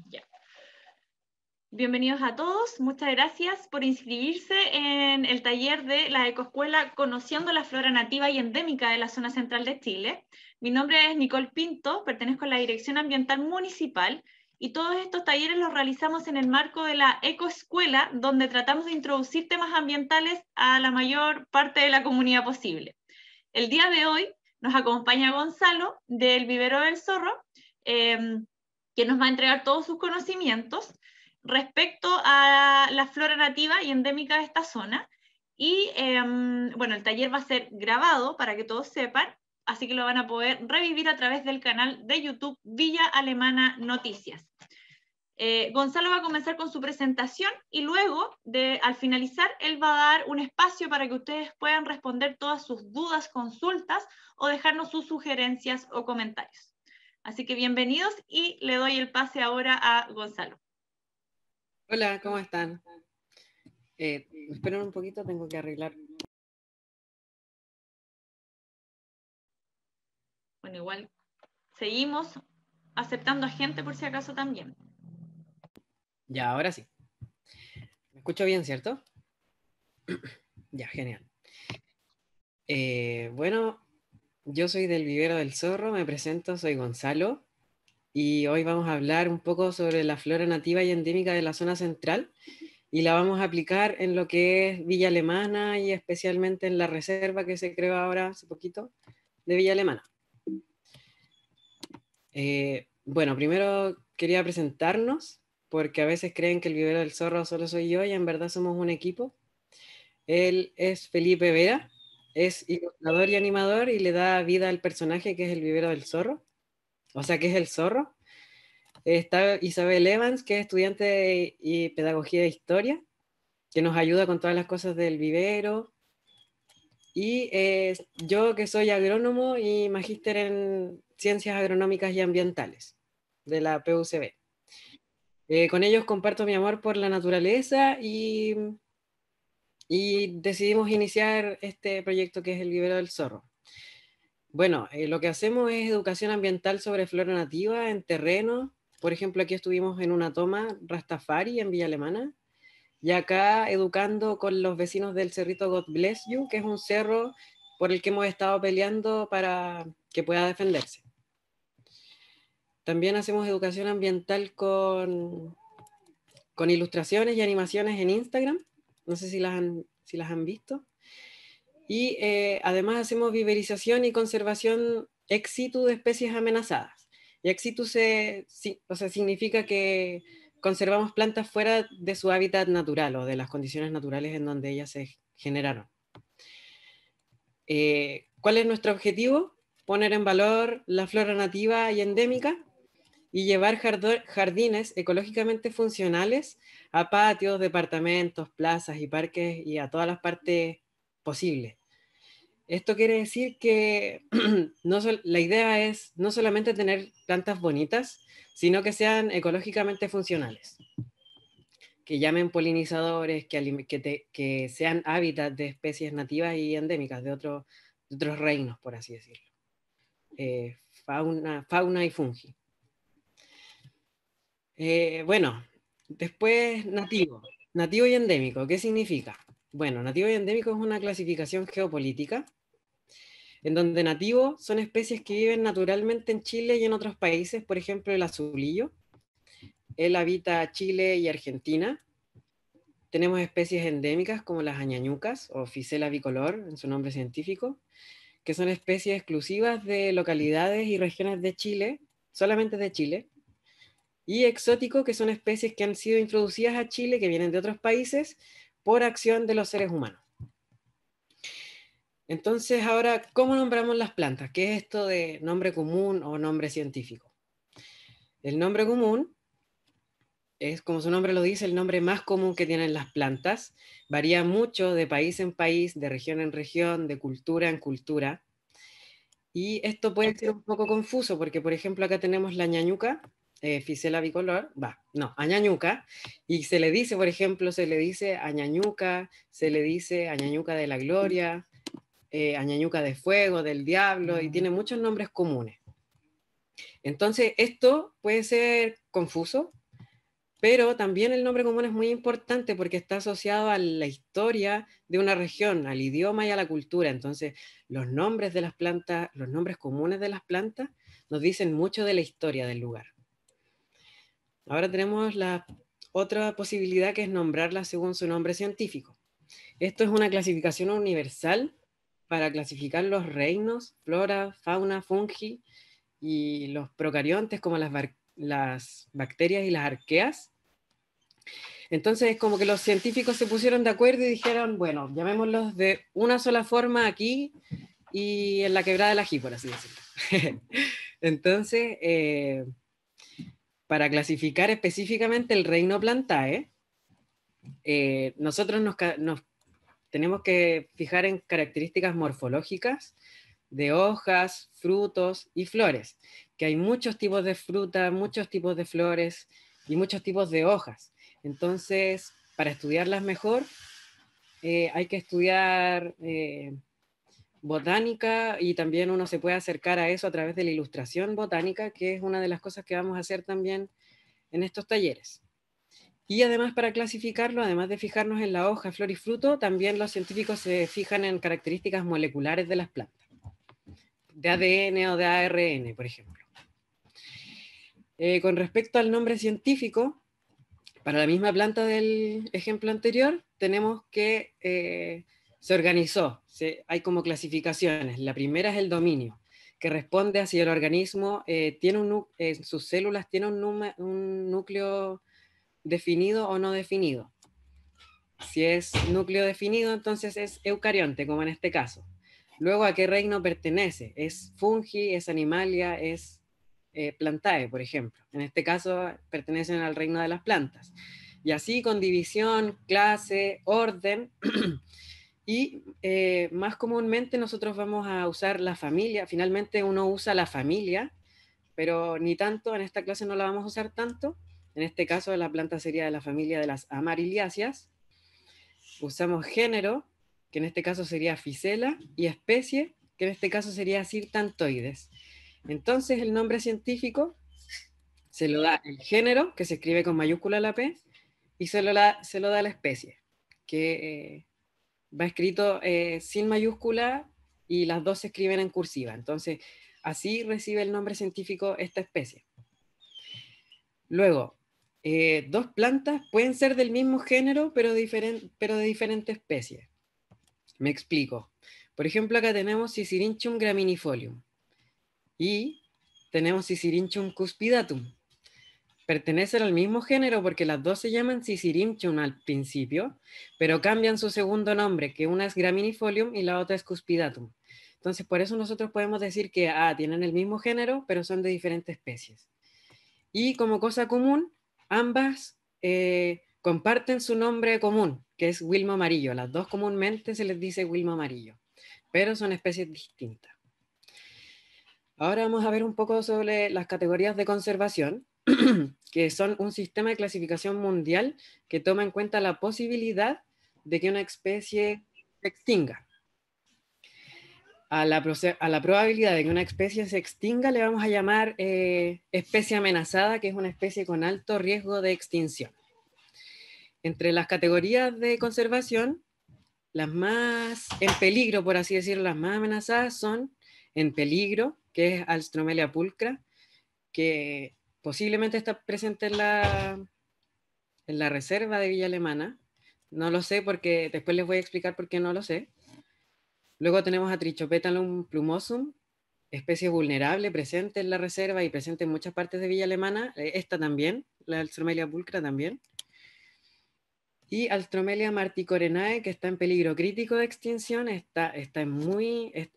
Ya. Bienvenidos a todos, muchas gracias por inscribirse en el taller de la Ecoescuela Conociendo la Flora Nativa y Endémica de la Zona Central de Chile. Mi nombre es Nicole Pinto, pertenezco a la Dirección Ambiental Municipal y todos estos talleres los realizamos en el marco de la Ecoescuela, donde tratamos de introducir temas ambientales a la mayor parte de la comunidad posible. El día de hoy nos acompaña Gonzalo del Vivero del Zorro, que nos va a entregar todos sus conocimientos respecto a la flora nativa y endémica de esta zona. Y bueno, el taller va a ser grabado para que todos sepan, así que lo van a poder revivir a través del canal de YouTube Villa Alemana Noticias. Gonzalo va a comenzar con su presentación y luego, al finalizar, él va a dar un espacio para que ustedes puedan responder todas sus dudas, consultas o dejarnos sus sugerencias o comentarios. Así que bienvenidos y le doy el pase ahora a Gonzalo. Hola, ¿cómo están? Esperen un poquito, tengo que arreglar. Bueno, igual seguimos aceptando a gente por si acaso también. Ya, ahora sí. ¿Me escucho bien, cierto? Ya, genial. Bueno, yo soy del Vivero del Zorro, me presento, soy Gonzalo, y hoy vamos a hablar un poco sobre la flora nativa y endémica de la zona central, y la vamos a aplicar en lo que es Villa Alemana y especialmente en la reserva que se creó ahora hace poquito de Villa Alemana. Bueno, primero quería presentarnos, porque a veces creen que el Vivero del Zorro solo soy yo y en verdad somos un equipo. Él es Felipe Vera, es ilustrador y animador y le da vida al personaje que es el Vivero del Zorro, o sea, que es el zorro. Está Isabel Evans, que es estudiante y pedagogía de historia, que nos ayuda con todas las cosas del vivero. Y yo, que soy agrónomo y magíster en ciencias agronómicas y ambientales de la PUCB. Con ellos comparto mi amor por la naturaleza y decidimos iniciar este proyecto que es el Vivero del Zorro. Bueno, lo que hacemos es educación ambiental sobre flora nativa en terreno. Por ejemplo, aquí estuvimos en una toma Rastafari en Villa Alemana, y acá educando con los vecinos del cerrito God Bless You, que es un cerro por el que hemos estado peleando para que pueda defenderse. También hacemos educación ambiental con ilustraciones y animaciones en Instagram. No sé si las han visto. Y además hacemos viverización y conservación ex situ de especies amenazadas. Y ex situ significa que conservamos plantas fuera de su hábitat natural o de las condiciones naturales en donde ellas se generaron. ¿Cuál es nuestro objetivo? Poner en valor la flora nativa y endémica y llevar jardines ecológicamente funcionales a patios, departamentos, plazas y parques y a todas las partes posibles. Esto quiere decir que la idea es no solamente tener plantas bonitas, sino que sean ecológicamente funcionales, que llamen polinizadores, que sean hábitats de especies nativas y endémicas de otros reinos, por así decirlo. Fauna y fungi. Bueno, después nativo y endémico, ¿qué significa? Bueno, nativo y endémico es una clasificación geopolítica en donde nativos son especies que viven naturalmente en Chile y en otros países, por ejemplo el azulillo. Él habita Chile y Argentina. Tenemos especies endémicas como las añañucas o Ficela bicolor en su nombre científico, que son especies exclusivas de localidades y regiones de Chile, solamente de Chile. Y exótico, que son especies que han sido introducidas a Chile, que vienen de otros países, por acción de los seres humanos. Entonces, ahora, ¿cómo nombramos las plantas? ¿Qué es esto de nombre común o nombre científico? El nombre común es, como su nombre lo dice, el nombre más común que tienen las plantas. Varía mucho de país en país, de región en región, de cultura en cultura. Y esto puede ser un poco confuso porque, por ejemplo, acá tenemos la ñañuca, Ficela bicolor, añañuca, y se le dice, por ejemplo, se le dice añañuca, se le dice añañuca de la gloria, añañuca de fuego, del diablo, y tiene muchos nombres comunes. Entonces, esto puede ser confuso Pero también el nombre común es muy importante porque está asociado a la historia de una región, al idioma y a la cultura. Entonces, los nombres de las plantas, los nombres comunes de las plantas, nos dicen mucho de la historia del lugar. Ahora tenemos la otra posibilidad, que es nombrarlas según su nombre científico. Esto es una clasificación universal para clasificar los reinos, flora, fauna, fungi y los procariontes como las bacterias y las arqueas. Entonces, como que los científicos se pusieron de acuerdo y dijeron, bueno, llamémoslos de una sola forma aquí y en la quebrada del ají, por así decirlo. Entonces, para clasificar específicamente el reino Plantae, nosotros nos tenemos que fijar en características morfológicas de hojas, frutos y flores, que hay muchos tipos de fruta, muchos tipos de flores y muchos tipos de hojas. Entonces, para estudiarlas mejor, hay que estudiar botánica, y también uno se puede acercar a eso a través de la ilustración botánica, que es una de las cosas que vamos a hacer también en estos talleres. Y además, para clasificarlo, además de fijarnos en la hoja, flor y fruto, también los científicos se fijan en características moleculares de las plantas, de ADN o de ARN, por ejemplo. Con respecto al nombre científico, para la misma planta del ejemplo anterior, tenemos que se organizó, hay como clasificaciones. La primera es el dominio, que responde a si el organismo en sus células tiene un núcleo definido o no definido. Si es núcleo definido, entonces es eucarionte, como en este caso. Luego, ¿a qué reino pertenece? ¿Es fungi, es animalia, es plantae, por ejemplo? En este caso, pertenecen al reino de las plantas. Y así con división, clase, orden. Y más comúnmente nosotros vamos a usar la familia. Finalmente uno usa la familia, pero ni tanto, en esta clase no la vamos a usar tanto. En este caso, la planta sería de la familia de las amariliáceas. Usamos género, que en este caso sería Ficela, y especie, que en este caso sería Sirtantoides. Entonces, el nombre científico se lo da el género, que se escribe con mayúscula la P, y se lo da la especie, que va escrito sin mayúscula, y las dos se escriben en cursiva. Entonces, así recibe el nombre científico esta especie. Luego, dos plantas pueden ser del mismo género, pero de diferente especie. Me explico. Por ejemplo, acá tenemos Sisyrinchium graminifolium y tenemos Sisyrinchium cuspidatum. Pertenecen al mismo género porque las dos se llaman Sisyrinchium al principio, pero cambian su segundo nombre, que una es graminifolium y la otra es cuspidatum. Entonces, por eso nosotros podemos decir que tienen el mismo género, pero son de diferentes especies. Y como cosa común, ambas comparten su nombre común, que es Wilmo amarillo. Las dos comúnmente se les dice Wilmo amarillo, pero son especies distintas. Ahora vamos a ver un poco sobre las categorías de conservación, que son un sistema de clasificación mundial que toma en cuenta la posibilidad de que una especie se extinga. A la probabilidad de que una especie se extinga le vamos a llamar especie amenazada, que es una especie con alto riesgo de extinción. Entre las categorías de conservación, las más en peligro, por así decirlo, las más amenazadas son en peligro, que es Alstroemelia pulcra, que posiblemente está presente en la reserva de Villa Alemana. No lo sé porque después les voy a explicar por qué no lo sé. Luego tenemos a Trichopetalum plumosum, especie vulnerable, presente en la reserva y presente en muchas partes de Villa Alemana. Esta también, la Alstroemelia pulcra también. Y Alstroemelia marticorenae, que está en peligro crítico de extinción, es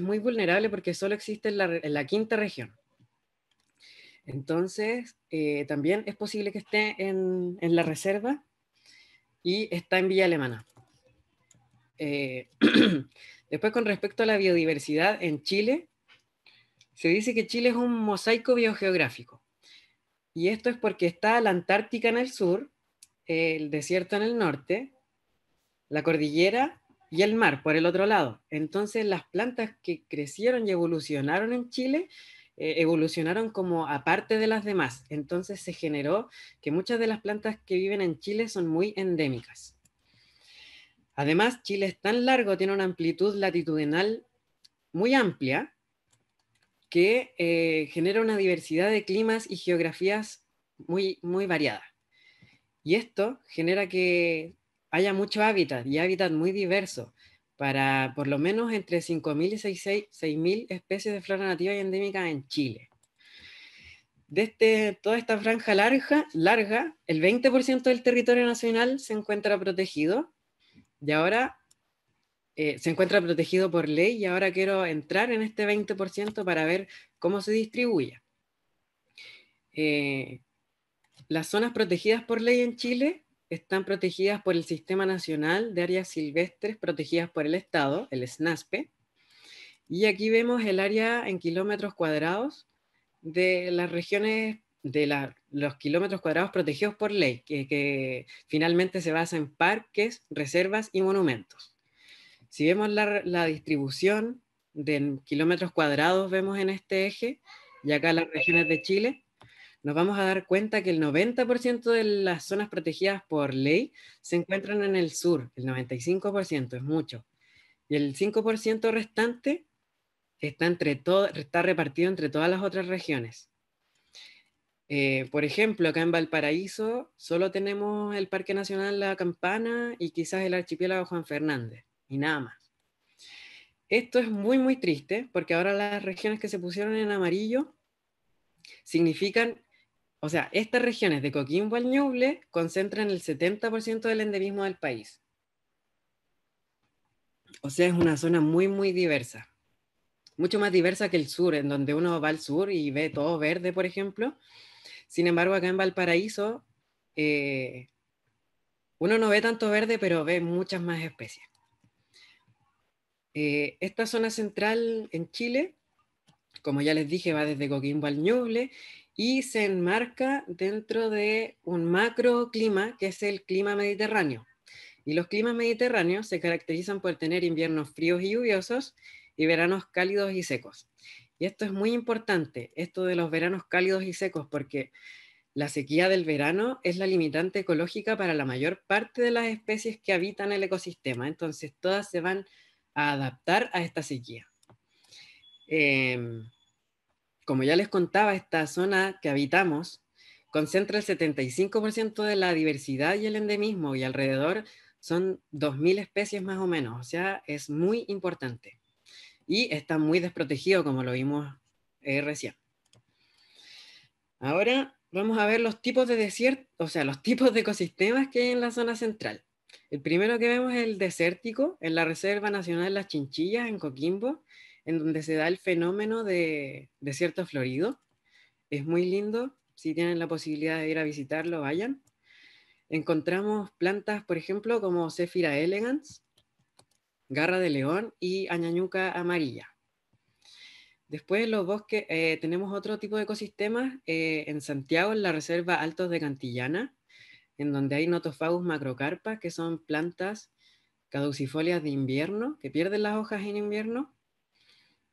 muy vulnerable porque solo existe en la quinta región. Entonces, también es posible que esté en la reserva y está en Villa Alemana. Después, con respecto a la biodiversidad en Chile, se dice que Chile es un mosaico biogeográfico. Y esto es porque está la Antártica en el sur, el desierto en el norte, la cordillera y el mar por el otro lado. Entonces, las plantas que crecieron y evolucionaron en Chile evolucionaron como aparte de las demás. Entonces se generó que muchas de las plantas que viven en Chile son muy endémicas. Además, Chile es tan largo, tiene una amplitud latitudinal muy amplia, que genera una diversidad de climas y geografías muy, muy variadas. Y esto genera que haya mucho hábitat y hábitat muy diverso para por lo menos entre 5.000 y 6.000 especies de flora nativa y endémica en Chile. De toda esta franja larga, el 20% del territorio nacional se encuentra protegido y ahora se encuentra protegido por ley y ahora quiero entrar en este 20% para ver cómo se distribuye. Las zonas protegidas por ley en Chile están protegidas por el Sistema Nacional de Áreas Silvestres protegidas por el Estado, el SNASPE, y aquí vemos el área en kilómetros cuadrados de las regiones, de los kilómetros cuadrados protegidos por ley, que finalmente se basa en parques, reservas y monumentos. Si vemos la distribución de kilómetros cuadrados, vemos en este eje, y acá las regiones de Chile, nos vamos a dar cuenta que el 90% de las zonas protegidas por ley se encuentran en el sur, el 95% es mucho, y el 5% restante está repartido entre todas las otras regiones. Por ejemplo, acá en Valparaíso solo tenemos el Parque Nacional La Campana y quizás el archipiélago Juan Fernández, y nada más. Esto es muy, muy triste, porque ahora las regiones que se pusieron en amarillo significan, o sea, estas regiones de Coquimbo al Ñuble concentran el 70% del endemismo del país. O sea, es una zona muy, muy diversa. Mucho más diversa que el sur, en donde uno va al sur y ve todo verde, por ejemplo. Sin embargo, acá en Valparaíso, uno no ve tanto verde, pero ve muchas más especies. Esta zona central en Chile, como ya les dije, va desde Coquimbo al Ñuble y se enmarca dentro de un macroclima que es el clima mediterráneo. Y los climas mediterráneos se caracterizan por tener inviernos fríos y lluviosos y veranos cálidos y secos. Y esto es muy importante, esto de los veranos cálidos y secos, porque la sequía del verano es la limitante ecológica para la mayor parte de las especies que habitan el ecosistema. Entonces todas se van a adaptar a esta sequía. Como ya les contaba, esta zona que habitamos concentra el 75% de la diversidad y el endemismo, y alrededor son 2.000 especies más o menos, o sea, es muy importante. Y está muy desprotegido, como lo vimos recién. Ahora vamos a ver los tipos de desierto, o sea, los tipos de ecosistemas que hay en la zona central. El primero que vemos es el desértico, en la Reserva Nacional Las Chinchillas, en Coquimbo, en donde se da el fenómeno de desierto florido. Es muy lindo, si tienen la posibilidad de ir a visitarlo, vayan. Encontramos plantas, por ejemplo, como Zephyra elegans, garra de león y añañuca amarilla. Después los bosques, tenemos otro tipo de ecosistemas en Santiago, en la Reserva Altos de Cantillana, en donde hay Nothofagus macrocarpa, que son plantas caducifolias de invierno, que pierden las hojas en invierno.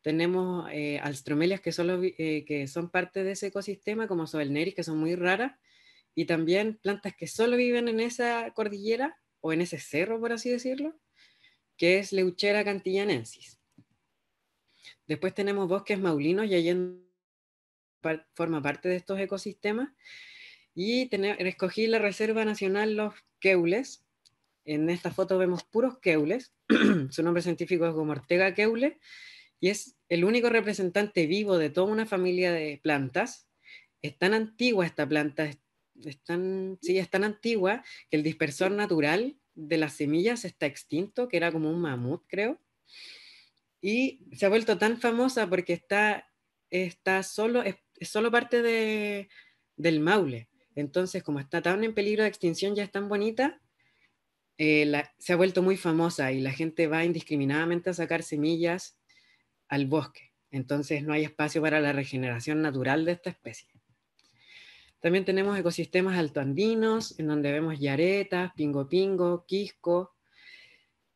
Tenemos alstromelias que son parte de ese ecosistema, como Soelneris, que son muy raras, y también plantas que solo viven en esa cordillera, o en ese cerro, por así decirlo, que es Leuchera cantillanensis. Después tenemos bosques maulinos, y Allende forma parte de estos ecosistemas, y escogí la Reserva Nacional Los Queules. En esta foto vemos puros queules, su nombre científico es Gomortega queule, y es el único representante vivo de toda una familia de plantas. Es tan antigua esta planta, es tan antigua que el dispersor natural de las semillas está extinto, que era como un mamut, creo. Y se ha vuelto tan famosa porque es solo parte del Maule. Entonces, como está tan en peligro de extinción, ya es tan bonita, se ha vuelto muy famosa y la gente va indiscriminadamente a sacar semillas al bosque. Entonces no hay espacio para la regeneración natural de esta especie. También tenemos ecosistemas altoandinos, en donde vemos yaretas, pingo pingo, quisco,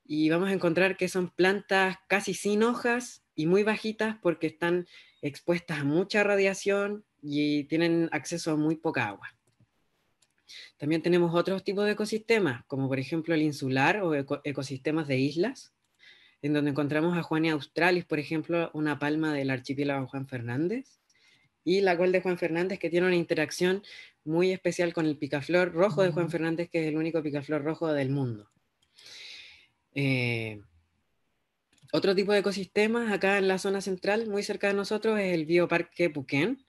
y vamos a encontrar que son plantas casi sin hojas, y muy bajitas porque están expuestas a mucha radiación y tienen acceso a muy poca agua. También tenemos otros tipos de ecosistemas, como por ejemplo el insular o ecosistemas de islas, en donde encontramos a Juania australis, por ejemplo, una palma del archipiélago Juan Fernández, y la col de Juan Fernández, que tiene una interacción muy especial con el picaflor rojo de Juan Fernández, que es el único picaflor rojo del mundo. Otro tipo de ecosistemas acá en la zona central, muy cerca de nosotros, es el bioparque Puquén,